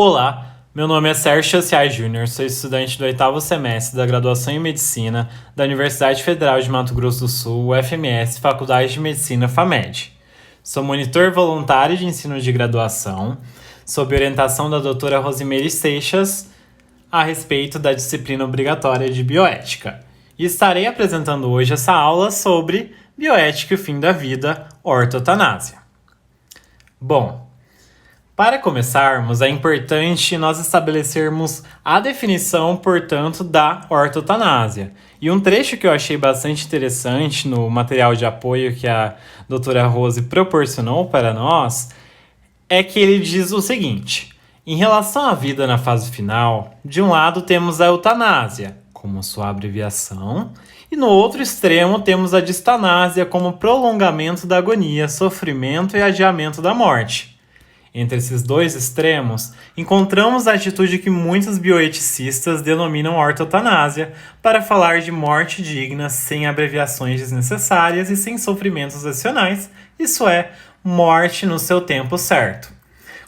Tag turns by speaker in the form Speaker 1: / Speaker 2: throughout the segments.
Speaker 1: Olá, meu nome é Sérgio Chaciais Júnior, sou estudante do 8º semestre da graduação em Medicina da Universidade Federal de Mato Grosso do Sul, UFMS, Faculdade de Medicina FAMED. Sou monitor voluntário de ensino de graduação, sob orientação da doutora Rosimeire Seixas, a respeito da disciplina obrigatória de bioética. E estarei apresentando hoje essa aula sobre bioética e o fim da vida, ortotanásia. Bom, para começarmos, é importante nós estabelecermos a definição, portanto, da ortotanásia. E um trecho que eu achei bastante interessante no material de apoio que a doutora Rose proporcionou para nós é que ele diz o seguinte: em relação à vida na fase final, de um lado temos a eutanásia, como sua abreviação, e no outro extremo temos a distanásia como prolongamento da agonia, sofrimento e adiamento da morte. Entre esses dois extremos, encontramos a atitude que muitos bioeticistas denominam ortotanásia para falar de morte digna sem abreviações desnecessárias e sem sofrimentos adicionais, isso é, morte no seu tempo certo.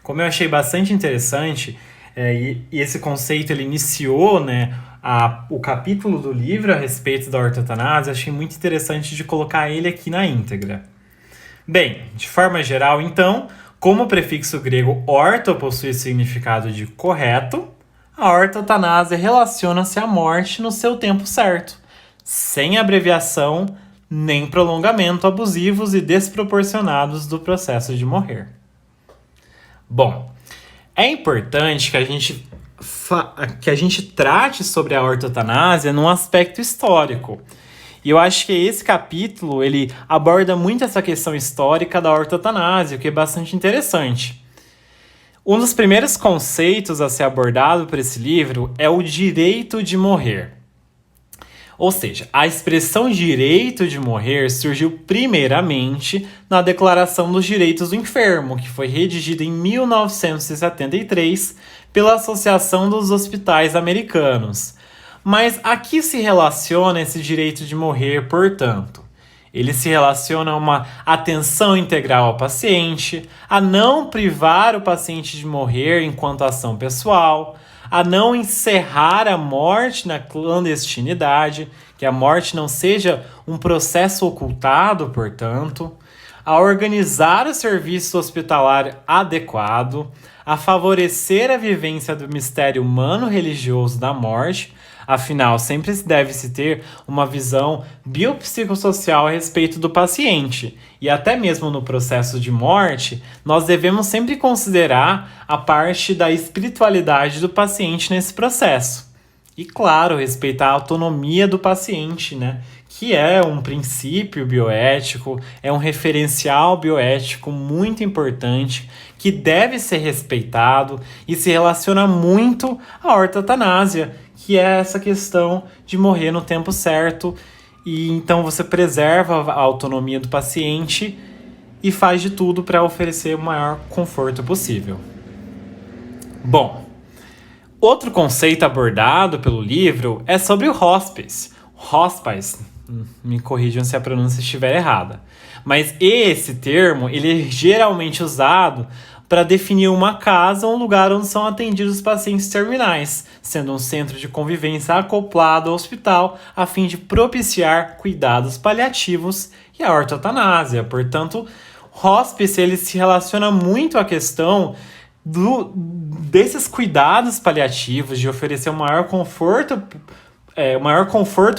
Speaker 1: Como eu achei bastante interessante, e esse conceito ele iniciou o capítulo do livro a respeito da ortotanásia, achei muito interessante de colocar ele aqui na íntegra. Bem, de forma geral, então, como o prefixo grego orto possui significado de correto, a ortotanásia relaciona-se à morte no seu tempo certo, sem abreviação nem prolongamento abusivos e desproporcionados do processo de morrer. Bom, é importante que a gente trate sobre a ortotanásia num aspecto histórico. E eu acho que esse capítulo, ele aborda muito essa questão histórica da ortotanásia, o que é bastante interessante. Um dos primeiros conceitos a ser abordado por esse livro é o direito de morrer. Ou seja, a expressão direito de morrer surgiu primeiramente na Declaração dos Direitos do Enfermo, que foi redigida em 1973 pela Associação dos Hospitais Americanos. Mas a que se relaciona esse direito de morrer, portanto? Ele se relaciona a uma atenção integral ao paciente, a não privar o paciente de morrer enquanto ação pessoal, a não encerrar a morte na clandestinidade, que a morte não seja um processo ocultado, portanto, a organizar o serviço hospitalar adequado, a favorecer a vivência do mistério humano-religioso da morte. Afinal, sempre deve-se ter uma visão biopsicossocial a respeito do paciente. E até mesmo no processo de morte, nós devemos sempre considerar a parte da espiritualidade do paciente nesse processo. E, claro, respeitar a autonomia do paciente, que é um princípio bioético, é um referencial bioético muito importante, que deve ser respeitado e se relaciona muito à ortotanásia, que é essa questão de morrer no tempo certo, e então você preserva a autonomia do paciente e faz de tudo para oferecer o maior conforto possível. Bom, outro conceito abordado pelo livro é sobre o hospice. Me corrijam se a pronúncia estiver errada. Mas esse termo ele é geralmente usado para definir uma casa ou um lugar onde são atendidos os pacientes terminais, sendo um centro de convivência acoplado ao hospital a fim de propiciar cuidados paliativos e a ortotanásia. Portanto, hospice ele se relaciona muito à questão desses cuidados paliativos, de oferecer o maior conforto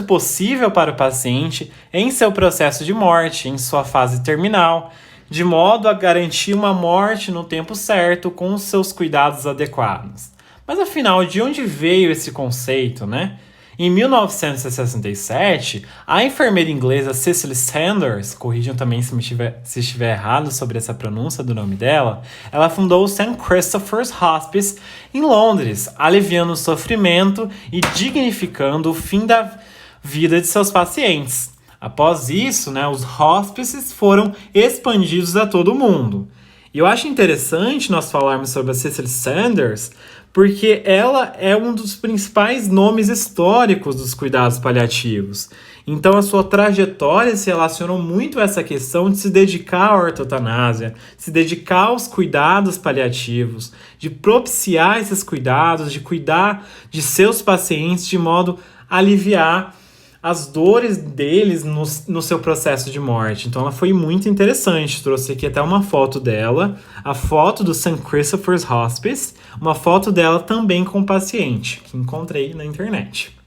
Speaker 1: possível para o paciente em seu processo de morte, em sua fase terminal, de modo a garantir uma morte no tempo certo com os seus cuidados adequados. Mas afinal, de onde veio esse conceito, Em 1967, a enfermeira inglesa Cicely Saunders, corrijam também se estiver errado sobre essa pronúncia do nome dela, ela fundou o St. Christopher's Hospice em Londres, aliviando o sofrimento e dignificando o fim da vida de seus pacientes. Após isso, os hospices foram expandidos a todo o mundo. E eu acho interessante nós falarmos sobre a Cicely Saunders, porque ela é um dos principais nomes históricos dos cuidados paliativos. Então a sua trajetória se relacionou muito a essa questão de se dedicar à ortotanásia, se dedicar aos cuidados paliativos, de propiciar esses cuidados, de cuidar de seus pacientes de modo a aliviar as dores deles no seu processo de morte. Então ela foi muito interessante. Trouxe aqui até uma foto dela, a foto do St. Christopher's Hospice, uma foto dela também com o paciente, que encontrei na internet.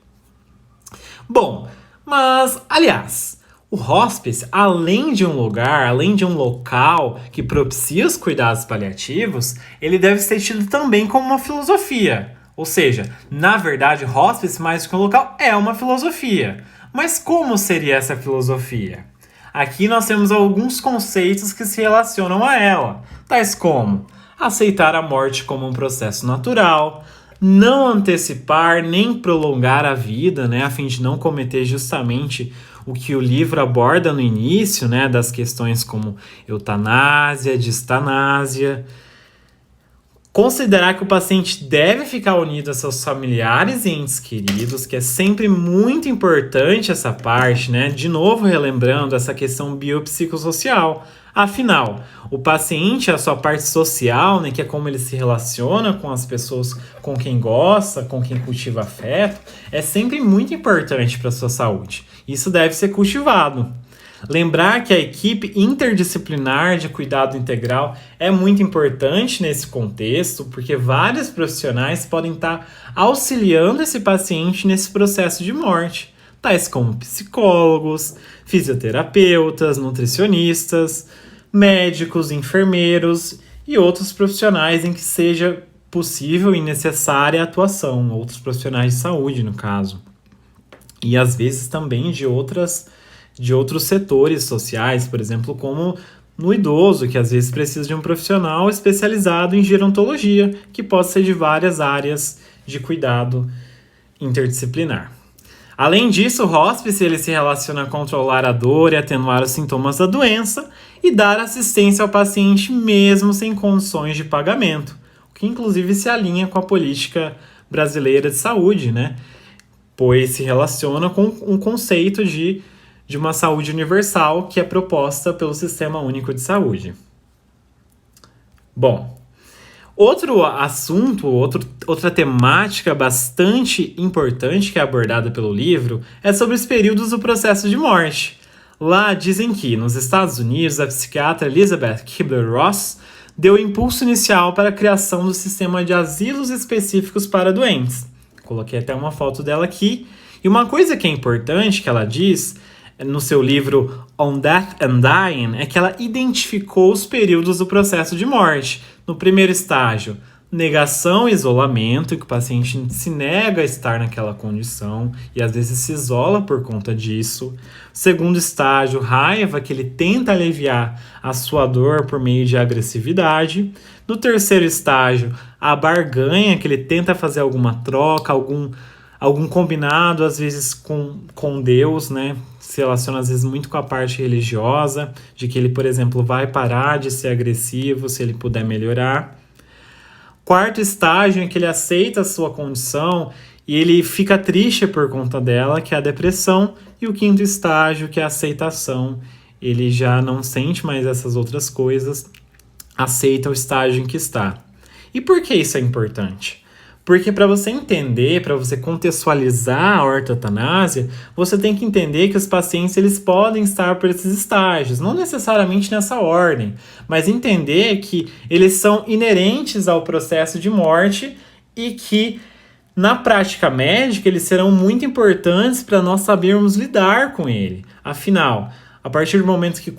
Speaker 1: Bom, mas, aliás, o hospice, além de um lugar, além de um local que propicia os cuidados paliativos, ele deve ser tido também como uma filosofia. Ou seja, na verdade, hospice, mais do que um local, é uma filosofia. Mas como seria essa filosofia? Aqui nós temos alguns conceitos que se relacionam a ela, tais como aceitar a morte como um processo natural, não antecipar nem prolongar a vida, a fim de não cometer justamente o que o livro aborda no início, das questões como eutanásia, distanásia. Considerar que o paciente deve ficar unido a seus familiares e entes queridos, que é sempre muito importante essa parte, De novo relembrando essa questão biopsicossocial. Afinal, o paciente, a sua parte social, que é como ele se relaciona com as pessoas com quem gosta, com quem cultiva afeto, é sempre muito importante para a sua saúde. Isso deve ser cultivado. Lembrar que a equipe interdisciplinar de cuidado integral é muito importante nesse contexto, porque vários profissionais podem estar auxiliando esse paciente nesse processo de morte, tais como psicólogos, fisioterapeutas, nutricionistas, médicos, enfermeiros e outros profissionais em que seja possível e necessária a atuação, outros profissionais de saúde, no caso. E às vezes também de outros setores sociais, por exemplo, como no idoso, que às vezes precisa de um profissional especializado em gerontologia, que pode ser de várias áreas de cuidado interdisciplinar. Além disso, o hospice ele se relaciona a controlar a dor e atenuar os sintomas da doença e dar assistência ao paciente mesmo sem condições de pagamento, o que inclusive se alinha com a política brasileira de saúde, pois se relaciona com um conceito de uma saúde universal que é proposta pelo Sistema Único de Saúde. Bom, outro assunto, outra temática bastante importante que é abordada pelo livro é sobre os períodos do processo de morte. Lá dizem que, nos Estados Unidos, a psiquiatra Elizabeth Kubler-Ross deu o impulso inicial para a criação do sistema de asilos específicos para doentes. Coloquei até uma foto dela aqui. E uma coisa que é importante que ela diz no seu livro On Death and Dying é que ela identificou os períodos do processo de morte. No primeiro estágio, negação e isolamento, que o paciente se nega a estar naquela condição e às vezes se isola por conta disso. Segundo estágio, raiva, que ele tenta aliviar a sua dor por meio de agressividade. No terceiro estágio, a barganha, que ele tenta fazer alguma troca, algum combinado, às vezes com Deus, Se relaciona às vezes muito com a parte religiosa, de que ele, por exemplo, vai parar de ser agressivo se ele puder melhorar. Quarto estágio em que ele aceita a sua condição e ele fica triste por conta dela, que é a depressão. E o quinto estágio, que é a aceitação. Ele já não sente mais essas outras coisas, aceita o estágio em que está. E por que isso é importante? Porque para você entender, para você contextualizar a ortotanásia, você tem que entender que os pacientes eles podem estar por esses estágios, não necessariamente nessa ordem, mas entender que eles são inerentes ao processo de morte e que, na prática médica, eles serão muito importantes para nós sabermos lidar com ele. Afinal, a partir do momento que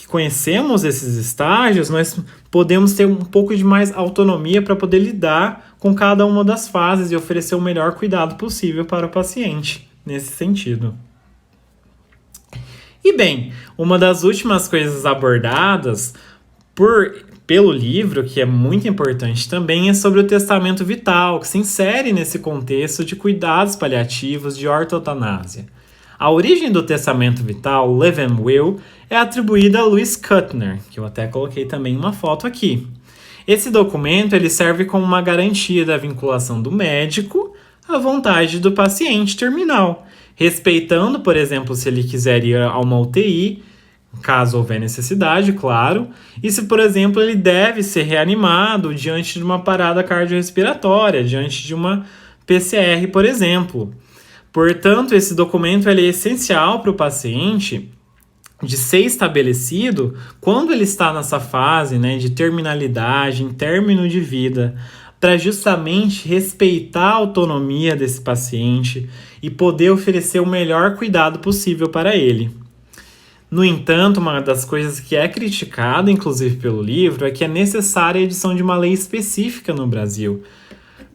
Speaker 1: conhecemos esses estágios, nós podemos ter um pouco de mais autonomia para poder lidar com cada uma das fases e oferecer o melhor cuidado possível para o paciente, nesse sentido. E bem, uma das últimas coisas abordadas pelo livro, que é muito importante também, é sobre o testamento vital, que se insere nesse contexto de cuidados paliativos de ortotanásia. A origem do testamento vital, Live and Will, é atribuída a Louis Kuttner, que eu até coloquei também uma foto aqui. Esse documento ele serve como uma garantia da vinculação do médico à vontade do paciente terminal, respeitando, por exemplo, se ele quiser ir a uma UTI, caso houver necessidade, claro, e se, por exemplo, ele deve ser reanimado diante de uma parada cardiorrespiratória, diante de uma PCR, por exemplo. Portanto, esse documento ele é essencial para o paciente de ser estabelecido quando ele está nessa fase, né, de terminalidade, em término de vida, para justamente respeitar a autonomia desse paciente e poder oferecer o melhor cuidado possível para ele. No entanto, uma das coisas que é criticada, inclusive pelo livro, é que é necessária a edição de uma lei específica no Brasil,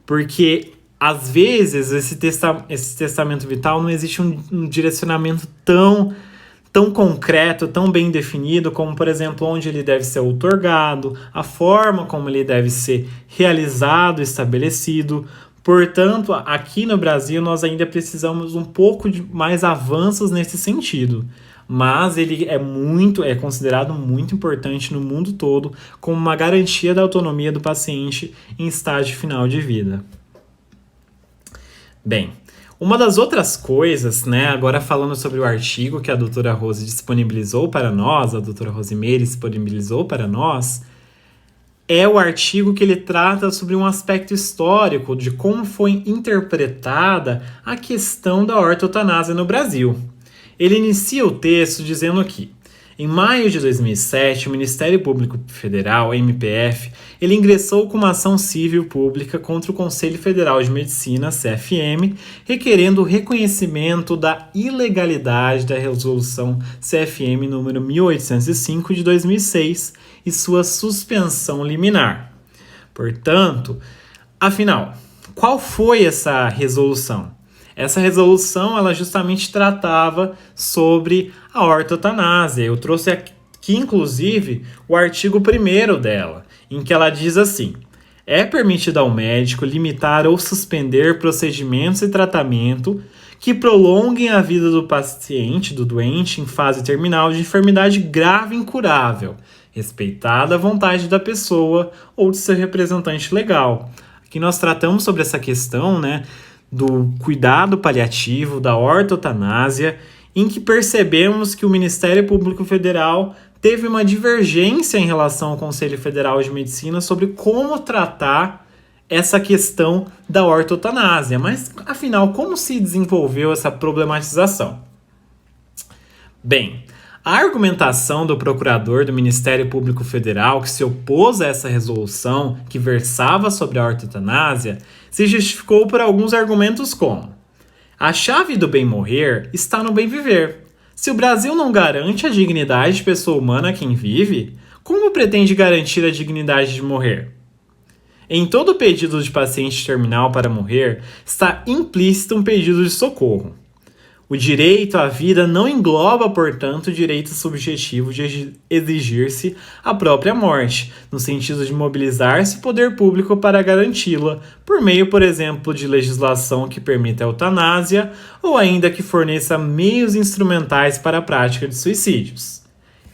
Speaker 1: porque às vezes esse testamento vital não existe um direcionamento tão concreto, tão bem definido, como, por exemplo, onde ele deve ser outorgado, a forma como ele deve ser realizado, estabelecido. Portanto, aqui no Brasil, nós ainda precisamos um pouco de mais avanços nesse sentido. Mas ele é considerado muito importante no mundo todo como uma garantia da autonomia do paciente em estágio final de vida. Bem, uma das outras coisas, né, agora falando sobre o artigo que a doutora Rose disponibilizou para nós, a doutora Rosimeire disponibilizou para nós, é o artigo que ele trata sobre um aspecto histórico de como foi interpretada a questão da ortotanásia no Brasil. Ele inicia o texto dizendo que, em maio de 2007, o Ministério Público Federal, MPF, ele ingressou com uma ação civil pública contra o Conselho Federal de Medicina, CFM, requerendo o reconhecimento da ilegalidade da resolução CFM número 1805 de 2006 e sua suspensão liminar. Portanto, afinal, qual foi essa resolução? Essa resolução, ela justamente tratava sobre a ortotanásia. Eu trouxe aqui, inclusive, o artigo 1º dela, em que ela diz assim: é permitido ao médico limitar ou suspender procedimentos e tratamento que prolonguem a vida do paciente, do doente, em fase terminal de enfermidade grave e incurável, respeitada a vontade da pessoa ou de seu representante legal. Aqui nós tratamos sobre essa questão, né, do cuidado paliativo, da ortotanásia, em que percebemos que o Ministério Público Federal teve uma divergência em relação ao Conselho Federal de Medicina sobre como tratar essa questão da ortotanásia. Mas, afinal, como se desenvolveu essa problematização? Bem, a argumentação do procurador do Ministério Público Federal que se opôs a essa resolução que versava sobre a ortotanásia se justificou por alguns argumentos como: a chave do bem morrer está no bem viver. Se o Brasil não garante a dignidade de pessoa humana a quem vive, como pretende garantir a dignidade de morrer? Em todo pedido de paciente terminal para morrer está implícito um pedido de socorro. O direito à vida não engloba, portanto, o direito subjetivo de exigir-se a própria morte, no sentido de mobilizar-se o poder público para garanti-la, por meio, por exemplo, de legislação que permita a eutanásia ou ainda que forneça meios instrumentais para a prática de suicídios.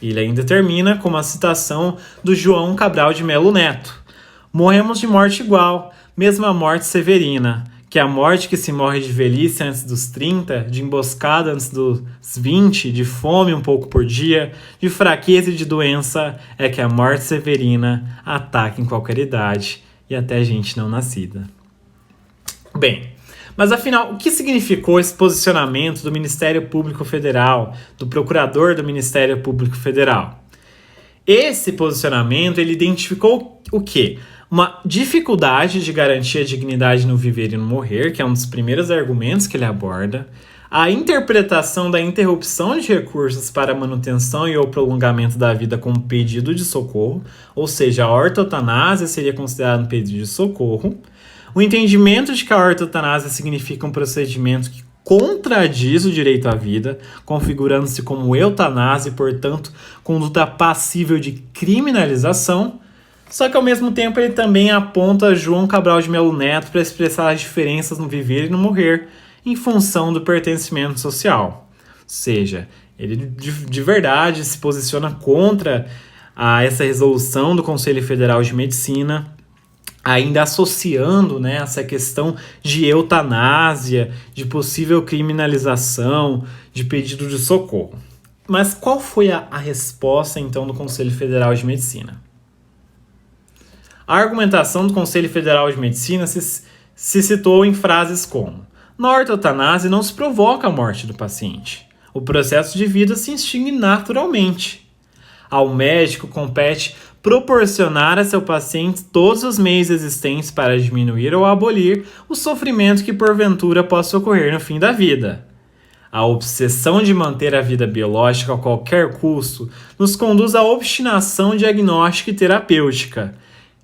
Speaker 1: Ele ainda termina com uma citação do João Cabral de Melo Neto: morremos de morte igual, mesmo a morte severina, que a morte que se morre de velhice antes dos 30, de emboscada antes dos 20, de fome um pouco por dia, de fraqueza e de doença, é que a morte severina ataca em qualquer idade e até gente não nascida. Bem, mas afinal, o que significou esse posicionamento do Ministério Público Federal, do procurador do Ministério Público Federal? Esse posicionamento, ele identificou o quê? Uma dificuldade de garantir a dignidade no viver e no morrer, que é um dos primeiros argumentos que ele aborda, a interpretação da interrupção de recursos para a manutenção e ou prolongamento da vida como pedido de socorro, ou seja, a ortotanásia seria considerada um pedido de socorro, o entendimento de que a ortotanásia significa um procedimento que contradiz o direito à vida, configurando-se como eutanásia e, portanto, conduta passível de criminalização. Só que, ao mesmo tempo, ele também aponta João Cabral de Melo Neto para expressar as diferenças no viver e no morrer em função do pertencimento social. Ou seja, ele de verdade se posiciona contra essa resolução do Conselho Federal de Medicina, ainda associando, né, essa questão de eutanásia, de possível criminalização, de pedido de socorro. Mas qual foi a resposta, então, do Conselho Federal de Medicina? A argumentação do Conselho Federal de Medicina se citou em frases como: na ortotanásia não se provoca a morte do paciente. O processo de vida se extingue naturalmente. Ao médico compete proporcionar a seu paciente todos os meios existentes para diminuir ou abolir o sofrimento que porventura possa ocorrer no fim da vida. A obsessão de manter a vida biológica a qualquer custo nos conduz à obstinação diagnóstica e terapêutica.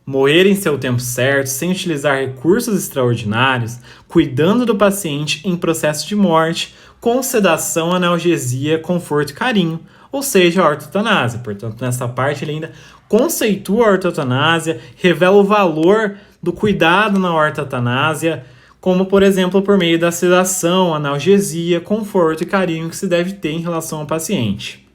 Speaker 1: Morrer em seu tempo certo, sem utilizar recursos extraordinários, cuidando do paciente em processo de morte, com sedação, analgesia, conforto e carinho, ou seja, a ortotanásia. Portanto, nessa parte ele ainda conceitua a ortotanásia, revela o valor do cuidado na ortotanásia, como, por exemplo, por meio da sedação, analgesia, conforto e carinho que se deve ter em relação ao paciente.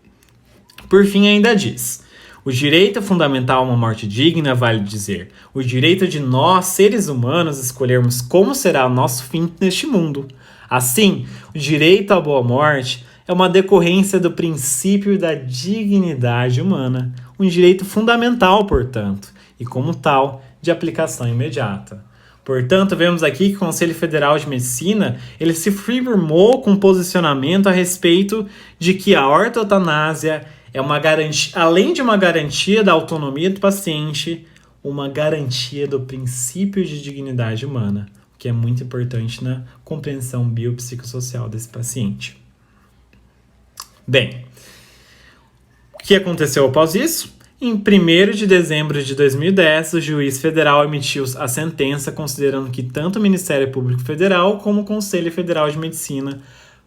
Speaker 1: Por fim, ainda diz: o direito fundamental a uma morte digna, vale dizer, o direito de nós, seres humanos, escolhermos como será o nosso fim neste mundo. Assim, o direito à boa morte é uma decorrência do princípio da dignidade humana, um direito fundamental, portanto, e como tal, de aplicação imediata. Portanto, vemos aqui que o Conselho Federal de Medicina ele se firmou com posicionamento a respeito de que a ortotanásia é uma garantia, além de uma garantia da autonomia do paciente, uma garantia do princípio de dignidade humana, o que é muito importante na compreensão biopsicossocial desse paciente. Bem, o que aconteceu após isso? Em 1º de dezembro de 2010, o juiz federal emitiu a sentença considerando que tanto o Ministério Público Federal como o Conselho Federal de Medicina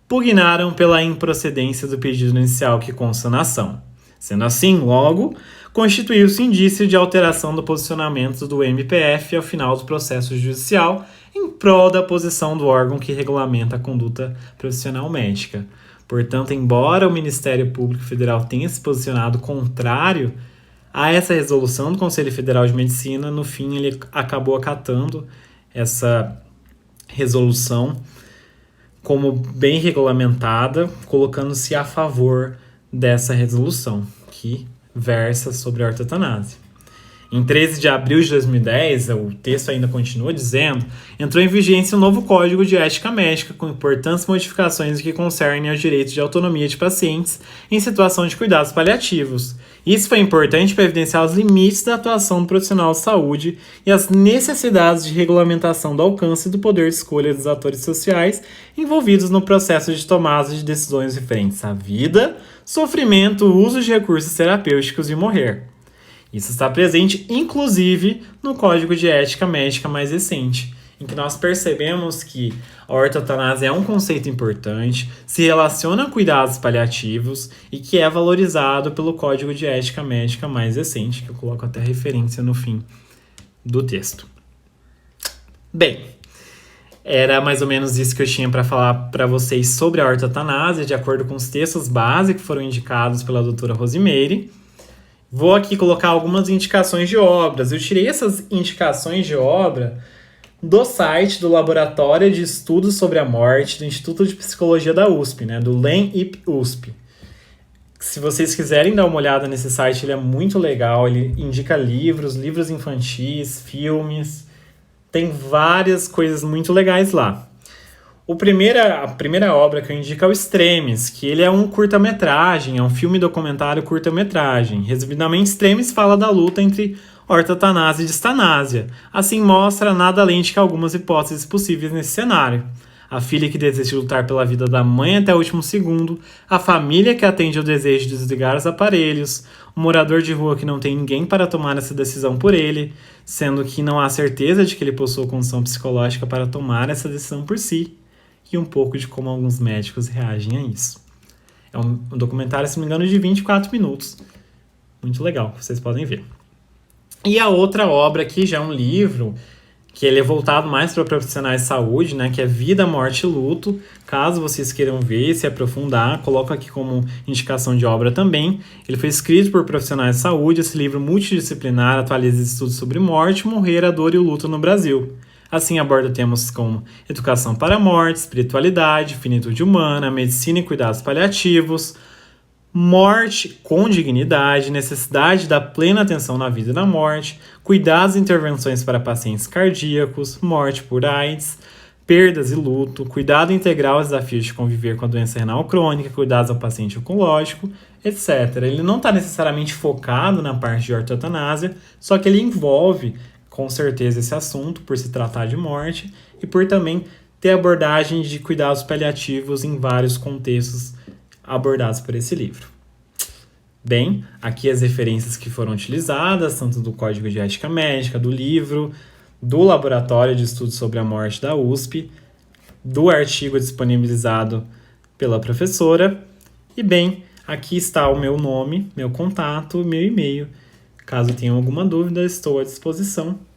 Speaker 1: pugnaram pela improcedência do pedido inicial que consta na ação. Sendo assim, logo, constituiu-se indício de alteração do posicionamento do MPF ao final do processo judicial em prol da posição do órgão que regulamenta a conduta profissional médica. Portanto, embora o Ministério Público Federal tenha se posicionado contrário a essa resolução do Conselho Federal de Medicina, no fim ele acabou acatando essa resolução como bem regulamentada, colocando-se a favor dessa resolução, que versa sobre a ortotanásia. Em 13 de abril de 2010, o texto ainda continua dizendo, entrou em vigência um novo Código de Ética Médica com importantes modificações que concernem aos direitos de autonomia de pacientes em situação de cuidados paliativos. Isso foi importante para evidenciar os limites da atuação do profissional de saúde e as necessidades de regulamentação do alcance e do poder de escolha dos atores sociais envolvidos no processo de tomada de decisões referentes à vida, sofrimento, uso de recursos terapêuticos e morrer. Isso está presente, inclusive, no Código de Ética Médica mais recente, em que nós percebemos que a ortotanásia é um conceito importante, se relaciona a cuidados paliativos e que é valorizado pelo Código de Ética Médica mais recente, que eu coloco até referência no fim do texto. Bem, era mais ou menos isso que eu tinha para falar para vocês sobre a ortotanásia, de acordo com os textos base que foram indicados pela doutora Rosimeire. Vou aqui colocar algumas indicações de obras. Eu tirei essas indicações de obra do site do Laboratório de Estudos sobre a Morte do Instituto de Psicologia da USP, né, do LEM-IP-USP. Se vocês quiserem dar uma olhada nesse site, ele é muito legal, ele indica livros infantis, filmes, tem várias coisas muito legais lá. A primeira obra que eu indico é o Extremes, que ele é um curta-metragem, é um filme documentário curta-metragem. Resumidamente, Extremes fala da luta entre ortotanásia e distanásia. Assim, mostra nada além de que algumas hipóteses possíveis nesse cenário. A filha que deseja lutar pela vida da mãe até o último segundo, a família que atende ao desejo de desligar os aparelhos, o morador de rua que não tem ninguém para tomar essa decisão por ele, sendo que não há certeza de que ele possua condição psicológica para tomar essa decisão por si, e um pouco de como alguns médicos reagem a isso. É um documentário, se não me engano, de 24 minutos. Muito legal, vocês podem ver. E a outra obra aqui já é um livro que ele é voltado mais para profissionais de saúde, né, que é Vida, Morte e Luto. Caso vocês queiram ver, se aprofundar, coloco aqui como indicação de obra também. Ele foi escrito por profissionais de saúde. Esse livro multidisciplinar atualiza estudos sobre morte, morrer, a dor e o luto no Brasil. Assim, aborda temas como educação para a morte, espiritualidade, finitude humana, medicina e cuidados paliativos, morte com dignidade, necessidade da plena atenção na vida e na morte, cuidados e intervenções para pacientes cardíacos, morte por AIDS, perdas e luto, cuidado integral aos desafios de conviver com a doença renal crônica, cuidados ao paciente oncológico, etc. Ele não está necessariamente focado na parte de ortotanásia, só que ele envolve com certeza esse assunto, por se tratar de morte e por também ter abordagem de cuidados paliativos em vários contextos abordados por esse livro. Bem, aqui as referências que foram utilizadas, tanto do Código de Ética Médica, do livro, do Laboratório de Estudos sobre a Morte da USP, do artigo disponibilizado pela professora. E bem, aqui está o meu nome, meu contato, meu e-mail. Caso tenham alguma dúvida, estou à disposição.